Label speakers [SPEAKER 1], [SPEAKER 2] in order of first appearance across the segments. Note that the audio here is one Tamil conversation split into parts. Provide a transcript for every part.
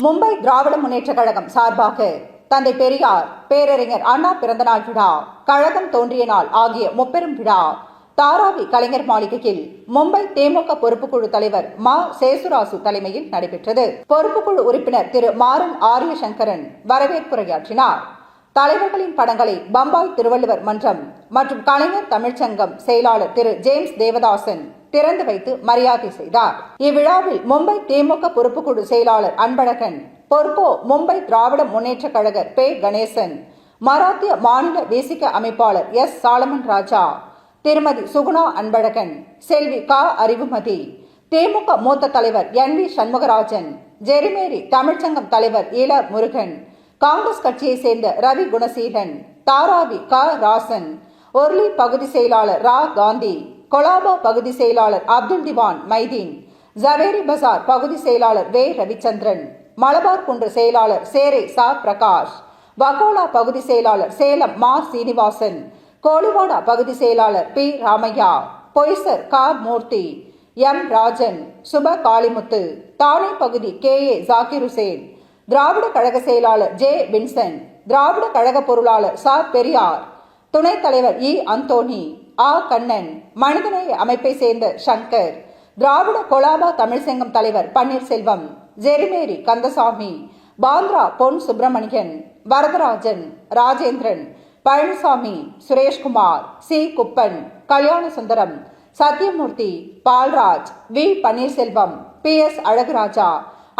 [SPEAKER 1] மும்பை திராவிட முன்னேற்ற கழகம் சார்பாக தந்தை பெரியார், பேரறிஞர் அண்ணா பிறந்தநாள் விழா, கழகம் தோன்றிய நாள் ஆகிய முப்பெரும் விழா தாராவி கலைஞர் மாளிகையில் மும்பை திமுக பொறுப்புக்குழு தலைவர் மா. சேசுராசு தலைமையில் நடைபெற்றது. பொறுப்புக்குழு உறுப்பினர் திரு மாறன் ஆரியசங்கரன் வரவேற்புரையாற்றினார். தலைவர்களின் படங்களை பம்பாய் திருவள்ளுவர் மன்றம் மற்றும் கலைஞர் தமிழ்ச்சங்கம் செயலாளர் திரு ஜேம்ஸ் தேவதாசன் திறந்து வைத்து மரியாதை செய்தார். இவ்விழாவில் மும்பை திமுக பொறுப்புக்குழு செயலாளர் அன்பழகன், பொறுப்போ மும்பை திராவிட முன்னேற்ற கழக பே. கணேசன், மராத்திய மாநில தேசிக அமைப்பாளர் எஸ். சாலமன் ராஜா, திருமதி சுகுணா அன்பழகன், செல்வி க. அறிவுமதி, திமுக மூத்த தலைவர் என். வி. சண்முகராஜன், ஜெரிமேரி தமிழ்ச்சங்கம் தலைவர் இல. முருகன், காங்கிரஸ் கட்சியை சேர்ந்த ரவி குணசீலன், தாராவி க. ராசன், ஒர்லி பகுதி செயலாளர் ரா. காந்தி, கொலாபா பகுதி செயலாளர் அப்துல் திவான் மைதீன், ஜவேரி பசார் பகுதி செயலாளர் வே. ரவிச்சந்திரன், மலபார் குன்று செயலாளர் சேரை சா. பிரகாஷ், வகோலா பகுதி செயலாளர் சேலம் மா. சீனிவாசன், கோலிவாடா பகுதி செயலாளர் பி. ராமையா, பொய்சர் க. மூர்த்தி, எம். ராஜன், சுப காளிமுத்து, தானே பகுதி கே. ஏ. ஜாகிர் ஹுசேன், திராவிட கழக செயலாளர் ஜே. வின்சன், திராவிட கழக பொருளாளர் ச. பெரியார், துணைத் தலைவர் இ. அந்தோனி, ஆ. கண்ணன், மனிதநேய அமைப்பை சேர்ந்த சங்கர், திராவிட கொலாபா தமிழ்ச்சங்கம் தலைவர் Panneerselvam, ஜெரிமேரி Kandasamy, Bandra Pon Subramanian, Varadarajan, Rajendran, Palaniswami, Sureshkumar, C. Kuppan, Kalyana Sundaram, Sathyamoorthy, Paulraj, V. Panneerselvam, P. S. Azhaguraja,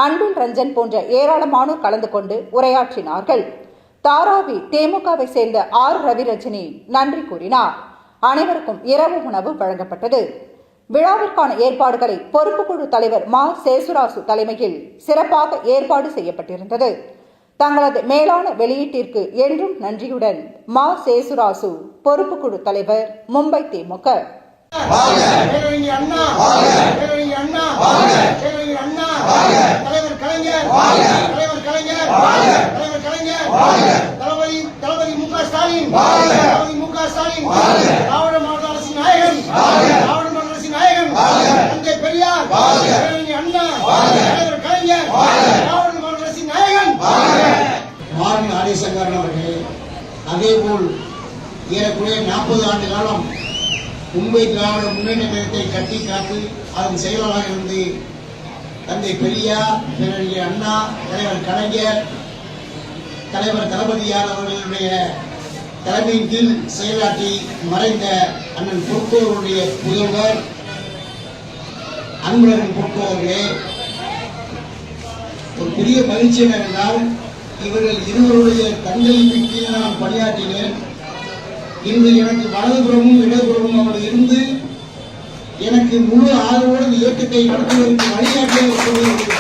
[SPEAKER 1] Anbil Ranjan போன்ற ஏராளமானோர் கலந்து கொண்டு உரையாற்றினார்கள். தாராவி திமுகவை சேர்ந்த ஆர். ரவி ரஜினி நன்றி கூறினார். அனைவருக்கும் இரவு உணவு வழங்கப்பட்டது. விழாவிற்கான ஏற்பாடுகளை பொறுப்புக்குழு தலைவர் மா. சேசுராசு தலைமையில் சிறப்பாக ஏற்பாடு செய்யப்பட்டிருந்தது. தங்களது மேலான வெளியீட்டிற்கு என்றும் நன்றியுடன் மா. சேசுராசு, பொறுப்புக்குழு தலைவர், மும்பை திமுக.
[SPEAKER 2] மாறன் ஆரியசங்கரன் அவர்களே, அதேபோல் ஏறக்குறைய 40 ஆண்டு காலம் மும்பை திராவிட முன்னேற்ற கழகத்தை கட்டி காத்து அதன் செயலாளராக இருந்து தந்தை பெரியார், பேரறிஞர் அண்ணா, தலைவர் கலைஞர், தலைவர் தளபதியார் அவர்களுடைய தலைமையின் கீழ் செயலாற்றி மறைந்த அண்ணன் பொற்கோவருடைய புதல்வர் அன்பழகன் பொற்கோவர்களே, ஒரு பெரிய மகிழ்ச்சி என்னவென்றால் இவர்கள் இருவருடைய தந்தையின் கீழ் நான் பணியாற்றினேன். இன்று எனக்கு வலதுபுறமும் இடதுபுறமும் அவர் இருந்து எனக்கு முழு ஆதரவோடு இயக்கத்தை நடத்துவதற்கு வழிகாட்டிய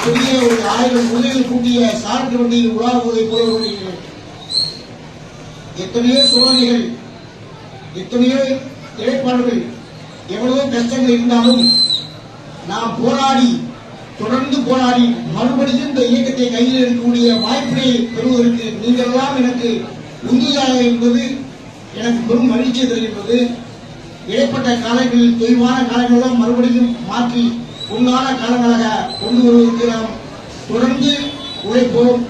[SPEAKER 2] பெரிய ஒரு 1000 முதலில் கூட்டிய சார்பு வண்டியில் உலாவுவதை போல எத்தனையோ சோதனைகள், எத்தனையோ இழைப்பாடுகள், எவ்வளவோ கஷ்டங்கள் இருந்தாலும் நாம் போராடி, தொடர்ந்து போராடி மறுபடியும் இந்த இயக்கத்தை கையில் எடுக்கக்கூடிய வாய்ப்பினை பெறுவதற்கு நீங்களெல்லாம் எனக்கு உந்துதாக என்பது எனக்கு பெரும் மகிழ்ச்சியை தருகின்றது. இடைப்பட்ட காலங்களில் தொய்வான காலங்களெல்லாம் மறுபடியும் மாற்றி பொன்னான காலங்களாக கொண்டு வருவதற்கு நாம் தொடர்ந்து உழைப்போம்.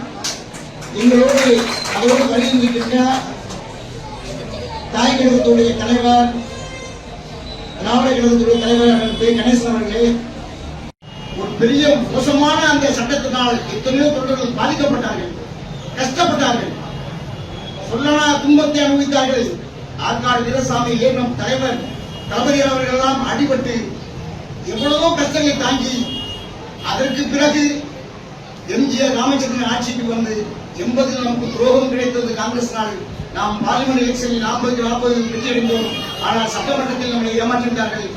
[SPEAKER 2] எங்களோடு அதோடு வருகின்ற தாய் கழகத்துடைய தலைவர், திராவிட கழகத்துடைய தலைவர் பே. கணேசன் அவர்களே, ஒரு பெரிய மோசமான அந்த சட்டத்தினால் எத்தனையோ தொண்டர்கள் பாதிக்கப்பட்டார்கள், கஷ்டப்பட்டார்கள், சொல்லனா துன்பத்தை அனுபவித்தார்கள். ஆற்காடு வீரசாமி ஏனம் தலைவர் தளபதி அவர்கள் எல்லாம் அடிபட்டு எவ்வளவோ கஷ்டங்களை தாங்கி அதற்கு பிறகு எம்ஜிஆர் ராமச்சந்திரன் ஆட்சிக்கு வந்து 80 நமக்கு துரோகம் கிடைத்தது. காங்கிரசினால் நாம் பார்லிமெண்ட் எலெக்ஷனில் 40 வெற்றி அடைந்தோம். ஆனால் சட்டமன்றத்தில் நம்மளை ஏமாற்றினார்கள்.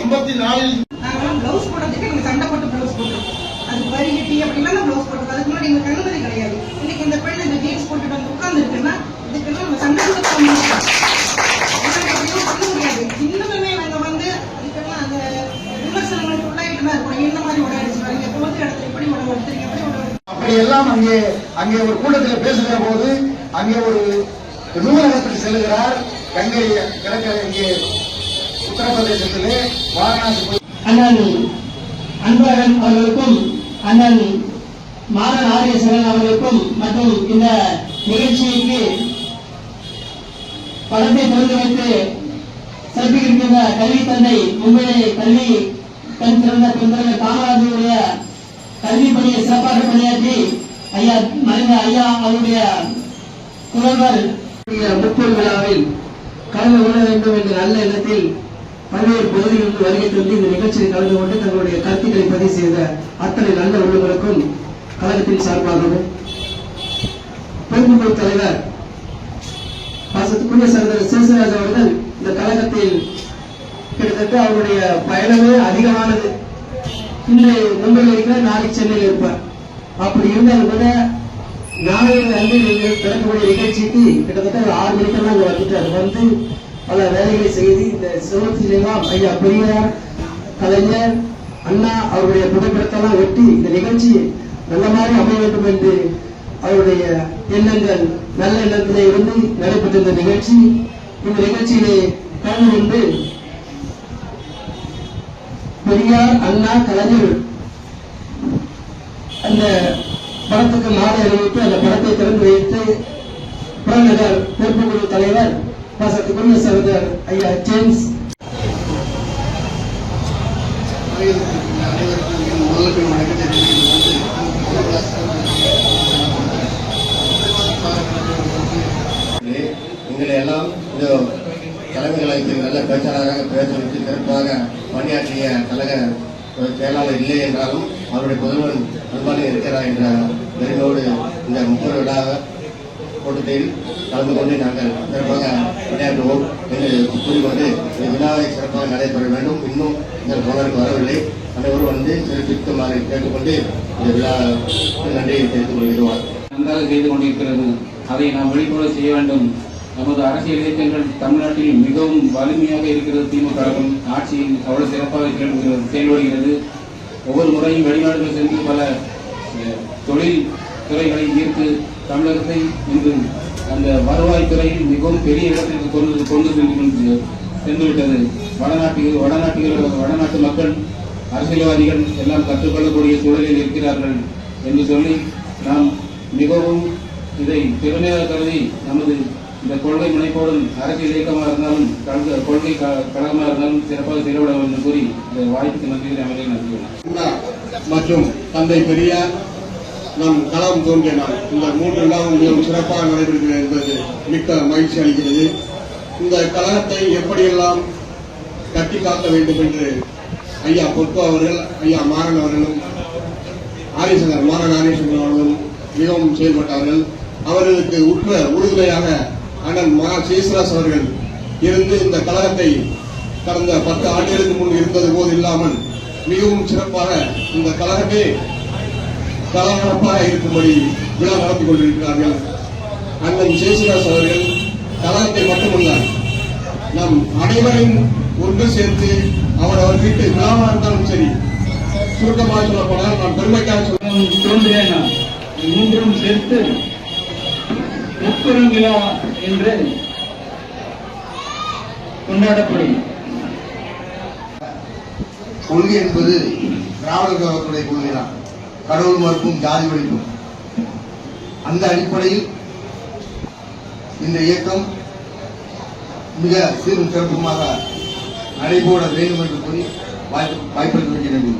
[SPEAKER 2] 84
[SPEAKER 3] பிளவுஸ் போடுறதுக்கு நீங்க சண்டை போட்டு பிளவுஸ் போட்டுருக்கோம். அது வரி கட்டி அப்படிலாம் பிளவுஸ் போட்டுருக்கோம். அதுக்கு முன்னாடி எங்களுக்கு அனுமதி கிடையாது. இன்னைக்கு இந்த பெண் இந்த ஜீன்ஸ் போட்டுட்டு வந்து உட்கார்ந்து இருக்குன்னா இதுக்கெல்லாம் நம்ம சண்டை கூட பண்ண முடியாது. இன்னுமே நாங்க வந்து இதுக்கெல்லாம் அந்த விமர்சனங்களுக்கு உள்ளாயிட்டு தான் இருக்கோம். என்ன மாதிரி உடையாடுச்சு பாருங்க, பொது இடத்துல எப்படி உடம்பு எடுத்துருங்க, எப்படி உடம்பு
[SPEAKER 2] அப்படி எல்லாம் அங்கே ஒரு கூட்டத்தில் பேசுகிற போது அங்கே ஒரு நூலகத்தில் செல்கிறார். கங்கை கிழக்கு இங்கே உத்தரப்பிரதேசத்திலே வாரணாசி
[SPEAKER 4] அண்ணாணி அன்பழகன் அவர்களுக்கும் அண்ணாணி மாறன் ஆரியசரன் அவர்களுக்கும் மற்றும் இந்த நிகழ்ச்சிக்கு படத்தை திறந்து வைத்து சிறப்பிக்கின்ற கல்வி தந்தை மும்பையிலே கல்வி கண் திறந்த பெருந்தலைவர் காமராஜருடைய கல்வி பணியை சிறப்பாக பணியாற்றி ஐயா மறைந்த ஐயா அவருடைய புலவர் முப்பொரு விழாவில் கலந்து கொள்ள வேண்டும் என்ற நல்ல எண்ணத்தில் பல்வேறு பகுதிகளுக்கு வருகை தந்து இந்த நிகழ்ச்சியில் கலந்து கொண்டு தங்களுடைய கருத்துக்களை பதிவு செய்த அத்தனை நல்ல உள்ளவர்களுக்கும் கழகத்தின் சார்பாகவும் பொதுக்குழு தலைவர் பாசத்துக்குரிய சகோதரர் சேசராஜ் அவர்கள் இந்த கழகத்தில் கிட்டத்தட்ட அவருடைய பயணமே அதிகமானது. இன்று மும்பையில் இருக்கிற நாளைக்கு சென்னையில் இருப்பார். அப்படி இருந்தாலும் கூட நாளைய அன்று திறக்கக்கூடிய நிகழ்ச்சிக்கு கிட்டத்தட்ட ஒரு 6 மணிக்கெல்லாம் அங்கே வந்துட்டார். வந்து பல வேலைகளை செய்து இந்த சிவத்திலாம் ஐயா பெரியார் கலைஞர் அண்ணா அவருடைய புகைப்படத்தெல்லாம் ஒட்டி இந்த நிகழ்ச்சி நல்ல மாதிரி அமைய வேண்டும் என்று அவருடைய எண்ணங்கள் நல்ல எண்ணத்திலே இருந்து நடைபெற்ற இந்த நிகழ்ச்சி. இந்த நிகழ்ச்சியிலே கலந்து கொண்டு பெரியார் அண்ணா கலைஞர் அந்த படத்துக்கு மாலை அணிவித்து அந்த படத்தை திறந்து வைத்து புறநகர் பொறுப்புக்குழு தலைவர் பாசத்துக்குரிய சகோதரர் ஐயா ஜேம்ஸ்
[SPEAKER 5] எங்களை எல்லாம் இந்த தலைமை கழகத்தில் நல்ல பேச்சாளராக பேச வைத்து சிறப்பாக பணியாற்றிய கழக செயலாளர் இல்லை என்றாலும் அவருடைய புதல்வன் அன்பானே இருக்கிறார் என்ற பெருமையோடு இந்த 30 விழா கூட்டத்தில் கலந்து கொண்டு நாங்கள் சிறப்பாக பணியாற்றுவோம் என்று கூறிக்கொண்டு இந்த விழாவை சிறப்பாக நடைபெற வேண்டும். இன்னும் இந்த தோழருக்கு வரவில்லை, அனைவரும் வந்து சிறப்பிக்குமாறு கேட்டுக்கொண்டு இந்த விழா நன்றியை தெரிவித்துக் கொள்கிறோம்.
[SPEAKER 6] நன்றாக செய்து கொண்டிருக்கிறது. அதை நாம் விழிப்புணர்வு செய்ய வேண்டும். நமது அரசியல் இயக்கங்கள் தமிழ்நாட்டில் மிகவும் வலிமையாக இருக்கிறது. திமுக ஆட்சியில் அவ்வளவு சிறப்பாக செயல்படுகிறது. ஒவ்வொரு முறையும் வெளிநாடுகள் சென்று பல தொழில் துறைகளை ஈர்த்து தமிழகத்தை இன்று அந்த வருவாய் துறையில் மிகவும் பெரிய இடத்திற்கு கொண்டு சென்றுவிட்டது. வடநாட்டு மக்கள் அரசியல்வாதிகள் எல்லாம் கற்றுக்கொள்ளக்கூடிய சூழலில் இருக்கிறார்கள் என்று சொல்லி நாம் மிகவும் இதை பெருமையாக கருதி நமது இந்த கொள்கை முனைப்போடும் அரசியல் இயக்கமாக இருந்தாலும் கொள்கை கழகமாக இருந்தாலும் சிறப்பாக செயல்பட வேண்டும் என்று கூறி இந்த வாய்ப்புக்கு நன்றி அமைச்சர்
[SPEAKER 2] மற்றும் தந்தை பெரியார் நம் களம் தோன்றிய நாள் இந்த 3 விழாவும் மிகவும் சிறப்பாக நடைபெறுகிறது என்பது மிக்க மகிழ்ச்சி அளிக்கிறது. இந்த கழகத்தை எப்படியெல்லாம் கட்டி காக்க வேண்டும் என்று ஐயா பொற்கோ அவர்கள், ஐயா மாறன் அவர்களும், மாறன் ஆரியசங்கர் அவர்களும் மிகவும் செயல்பட்டார்கள். அவர்களுக்கு உற்ற உறுதுணையாக அண்ணன் மா சேசராஜ் அவர்கள் இருந்து இந்த கழகத்தை கடந்த 10 ஆண்டுகளுக்கு முன் இருந்தது போது இல்லாமல் மிகவும் சிறப்பாக இந்த கழகமே கலகலப்பாக இருக்கும்படி விழா நடத்தி கொண்டிருக்கிறார்கள். அண்ணன் சேசராஜ் அவர்கள் கழகத்தை மட்டுமல்ல நம் அனைவரையும் ஒன்று சேர்த்து அவர் வீட்டு விழாவாக இருந்தாலும் சரி, சுருக்கமாக சொல்லப்போனால் நான் பெருமைக்காக
[SPEAKER 6] தோன்றிய மூன்றும் சேர்த்து முப்பெரும் விழா என்று கொண்டாடப்படும்.
[SPEAKER 5] கொள்கை என்பது திராவிட கழகத்துடைய கொள்கை தான். கடவுள் மறுப்பும் ஜாதி ஒழிப்பும். அந்த அடிப்படையில் இந்த இயக்கம் மிக சீரும் சிறப்புமாக நடைபோட வேண்டும் என்று கூறி வாய்ப்பளிக்க வேண்டிய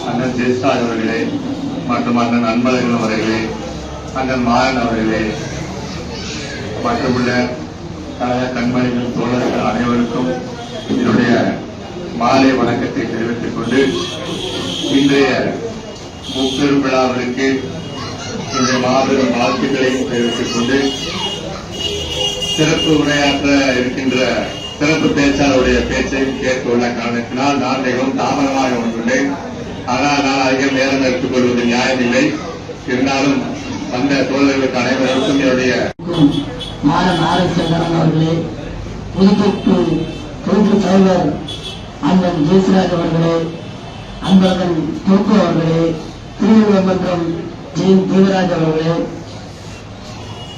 [SPEAKER 7] அண்ணன் ஜெயஸ்ராஜ் அவர்களே மற்றும் அண்ணன் அன்பழகன் அவர்களே, அண்ணன் மாறன் அவர்களே, மற்றுமுள்ள கழக கண்மணிகள் தோழர்கள் அனைவருக்கும் என்னுடைய மாலை வணக்கத்தை தெரிவித்துக் கொண்டு இன்றைய முப்பெரும் விழாவிற்கு இந்த மாபெரும் வாழ்த்துக்களையும் தெரிவித்துக் கொண்டு சிறப்பு உரையாற்ற இருக்கின்ற சிறப்பு பேச்சாளருடைய பேச்சையும் கேட்டுள்ள காரணத்தினால் நான் மிகவும் தாமதமாக வந்துள்ளேன். ஆனால் நான் அதிகம் நேரம் எடுத்துக் கொள்வது நியாயமில்லை. இருந்தாலும் அந்த தோழர்களுக்கு அனைவருக்கும் என்னுடைய
[SPEAKER 4] மாறன் ஆரியசங்கரன் அவர்களே, புதுக்கோட்டு தொகுப்பு தலைவர் அண்ணன் ஜெயசிராஜ் அவர்களே, அன்பழகன் பொற்கோ அவர்களே, திருவள்ளுவர் மன்றம் தீவராஜ் அவர்களே,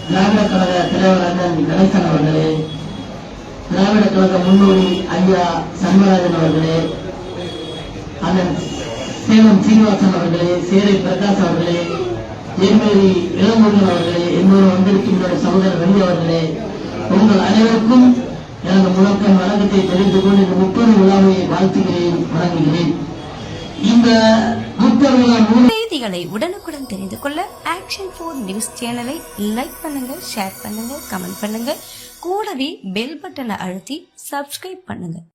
[SPEAKER 4] திராவிட கழக தலைவர் அண்ணன் கணேசன் அவர்களே, திராவிட கழக முன்னோடி ஐயா சண்முகராஜன் அவர்களே, அண்ணன் சேலம் சீனிவாசன் அவர்களே, சேரை பிரகாஷ் அவர்களே, ஏர்மேரி இளமுருகன் அவர்களே, என்னோட வந்திருக்கின்ற சகோதரர் ரவி அவர்களே, உங்கள் அனைவருக்கும் எனது முழக்கம் வணக்கத்தை தெரிந்து கொண்டு இந்த 30 விழாவை வாழ்த்துகிறேன், வணங்குகிறேன். இந்த 30 விழா
[SPEAKER 8] செய்திகளை உடனுக்குடன் தெரிந்து கொள்ள ஆக்ஷன் 4 நியூஸ் சேனலை லைக் பண்ணுங்க, ஷேர் பண்ணுங்க, கமெண்ட் பண்ணுங்க. கூடவே பெல் பட்டனை அழுத்தி சப்ஸ்கிரைப் பண்ணுங்க.